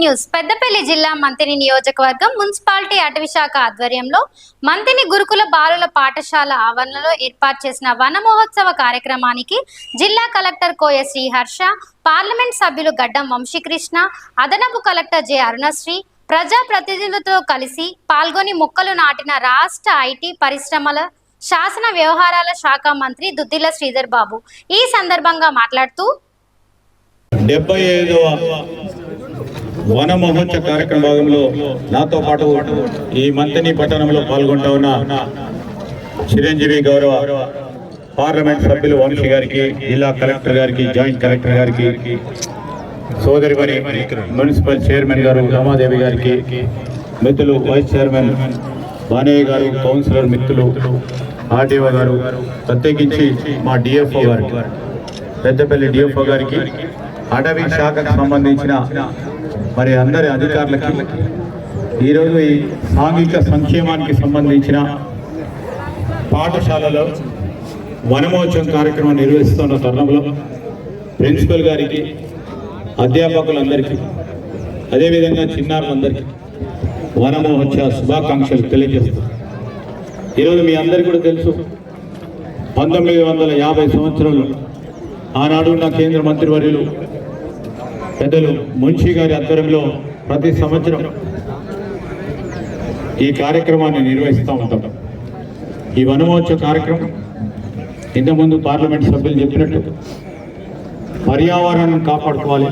News Peddapalli జిల్లా మంతిని నియోజకవర్గం municipality అటవీ శాఖ ఆధ్వర్యంలో మంతిని గురుకుల బాలుల పాఠశాల ఆవరణలో ఏర్పాటు చేసిన వన మహోత్సవ కార్యక్రమానికి జిల్లా కలెక్టర్ కోయ శ్రీహర్ష, పార్లమెంట్ సభ్యులు గడ్డం వంశీకృష్ణ, అదనపు కలెక్టర్ జె అరుణశ్రీ ప్రజా ప్రతినిధులతో కలిసి పాల్గొని మొక్కలు నాటిన రాష్ట్ర ఐటీ పరిశ్రమల శాసన వ్యవహారాల శాఖ మంత్రి దుద్దిల శ్రీధర్ బాబు ఈ సందర్భంగా మాట్లాడుతూ 75వ వన మహోత్సవ కార్యక్రమ భాగంలో నాతో పాటు ఈ మంతిని పట్టణంలో పాల్గొంటా ఉన్న చిరంజీవి గౌరవ పార్లమెంట్ సభ్యులు వంశీ గారికి, జిల్లా కలెక్టర్ గారికి, జాయింట్ కలెక్టర్ గారికి, సోదరిమణి మున్సిపల్ చైర్మన్ గారు రమాదేవి గారికి, మిత్రులు వైస్ చైర్మన్ బానయ్య గారు, కౌన్సిలర్ మిత్రులు ఆర్డీఓ గారు, ప్రత్యేకించి మా డిఎఫ్ఓ గారికి, పెద్దపల్లి డిఎఫ్ఓ గారికి, అటవీ శాఖకు సంబంధించిన మరి అందరి అధికారులకి, ఈరోజు ఈ సాంఘిక సంక్షేమానికి సంబంధించిన పాఠశాలలో వనమహోత్సవం కార్యక్రమం నిర్వహిస్తున్న తరుణంలో ప్రిన్సిపల్ గారికి, అధ్యాపకులందరికీ, అదేవిధంగా చిన్నారులందరికీ వనమహోత్సవ శుభాకాంక్షలు తెలియజేస్తాం. ఈరోజు మీ అందరికీ కూడా తెలుసు, 1950 సంవత్సరంలో ఆనాడున్న కేంద్ర మంత్రివర్యులు పెద్దలు మున్షి గారి ఆధ్వర్యంలో ప్రతి సంవత్సరం ఈ కార్యక్రమాన్ని నిర్వహిస్తూ ఉంటాం. ఈ వనమహోత్సవ కార్యక్రమం ఇంతకుముందు పార్లమెంట్ సభ్యులు చెప్పినట్టు పర్యావరణాన్ని కాపాడుకోవాలి,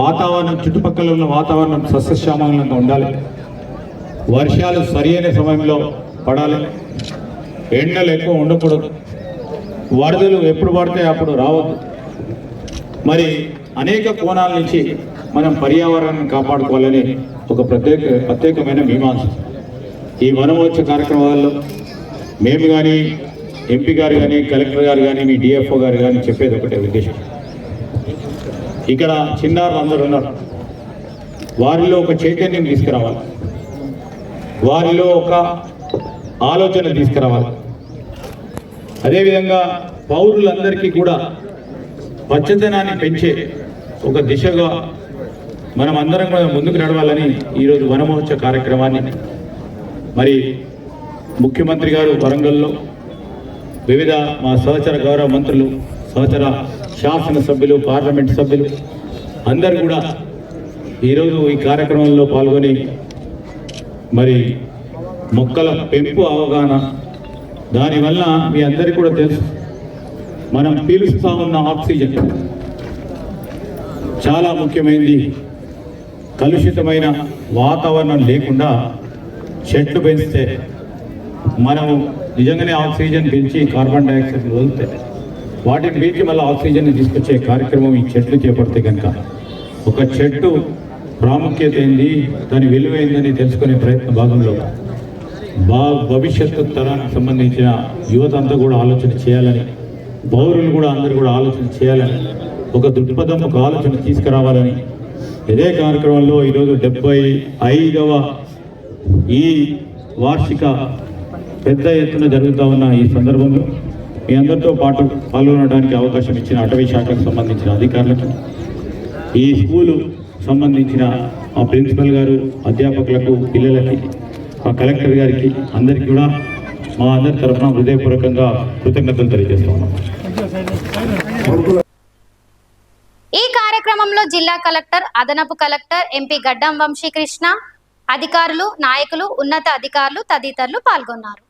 వాతావరణం చుట్టుపక్కల ఉన్న వాతావరణం సస్యశ్యామలంగా ఉండాలి, వర్షాలు సరైన సమయంలో పడాలి, ఎండలు ఎక్కువ ఉండకూడదు, వరదలు ఎప్పుడు పడితే అప్పుడు రావద్దు. మరి అనేక కోణాల నుంచి మనం పర్యావరణాన్ని కాపాడుకోవాలని ఒక ప్రత్యేకమైన మీమాంస. ఈ వనమహోత్సవ కార్యక్రమాల్లో మేము కానీ, ఎంపీ గారు కానీ, కలెక్టర్ గారు కానీ, మీ డిఎఫ్ఓ గారు కానీ చెప్పేది ఒకటే ఉద్దేశం. ఇక్కడ చిన్నారులు అందరూ ఉన్నారు, వారిలో ఒక చైతన్యం తీసుకురావాలి, వారిలో ఒక ఆలోచన తీసుకురావాలి. అదేవిధంగా పౌరులందరికీ కూడా పచ్చదనాన్ని పెంచే ఒక దిశగా మనం అందరం కూడా ముందుకు నడవాలని ఈరోజు వనమహోత్సవ కార్యక్రమాన్ని మరి ముఖ్యమంత్రి గారు వరంగల్లో, వివిధ మా సహచర గౌరవ మంత్రులు, సహచర శాసనసభ్యులు, పార్లమెంట్ సభ్యులు అందరూ కూడా ఈరోజు ఈ కార్యక్రమంలో పాల్గొని మరి మొక్కల పెంపు అవగాహన, దానివల్ల మీ అందరికీ కూడా తెలుసు, మనం పీలుస్తూ ఉన్న ఆక్సిజన్ చాలా ముఖ్యమైనది. కలుషితమైన వాతావరణం లేకుండా చెట్లు పెంచితే మనము నిజంగానే ఆక్సిజన్ పెంచి కార్బన్ డైఆక్సైడ్ వదిలితే వాటిని పీల్చి మళ్ళీ ఆక్సిజన్ తీసుకొచ్చే కార్యక్రమం ఈ చెట్లు చేపడితే కనుక ఒక చెట్టు ప్రాముఖ్యత ఏంది, దాని విలువైందని తెలుసుకునే ప్రయత్న భాగంలో భవిష్యత్తు తరానికి సంబంధించిన యువత అంతా కూడా ఆలోచన చేయాలని, పౌరులు కూడా అందరూ కూడా ఆలోచన చేయాలని, ఒక దృక్పథం, ఒక ఆలోచన తీసుకురావాలని ఇదే కార్యక్రమంలో ఈరోజు 75వ ఈ వార్షిక పెద్ద ఎత్తున జరుగుతూ ఉన్న ఈ సందర్భంలో మీ అందరితో పాటు పాల్గొనడానికి అవకాశం ఇచ్చిన అటవీ శాఖకు సంబంధించిన అధికారులకు, ఈ స్కూలు సంబంధించిన మా ప్రిన్సిపల్ గారు, అధ్యాపకులకు, పిల్లలకి, మా కలెక్టర్ గారికి అందరికీ కూడా మా అందరి తరఫున హృదయపూర్వకంగా కృతజ్ఞతలు తెలియజేస్తా ఉన్నాం. ఈ కార్యక్రమంలో జిల్లా కలెక్టర్, అదనపు కలెక్టర్, ఎంపీ గడ్డం వంశీకృష్ణ, అధికారులు, నాయకులు, ఉన్నత అధికారులు తదితరులు పాల్గొన్నారు.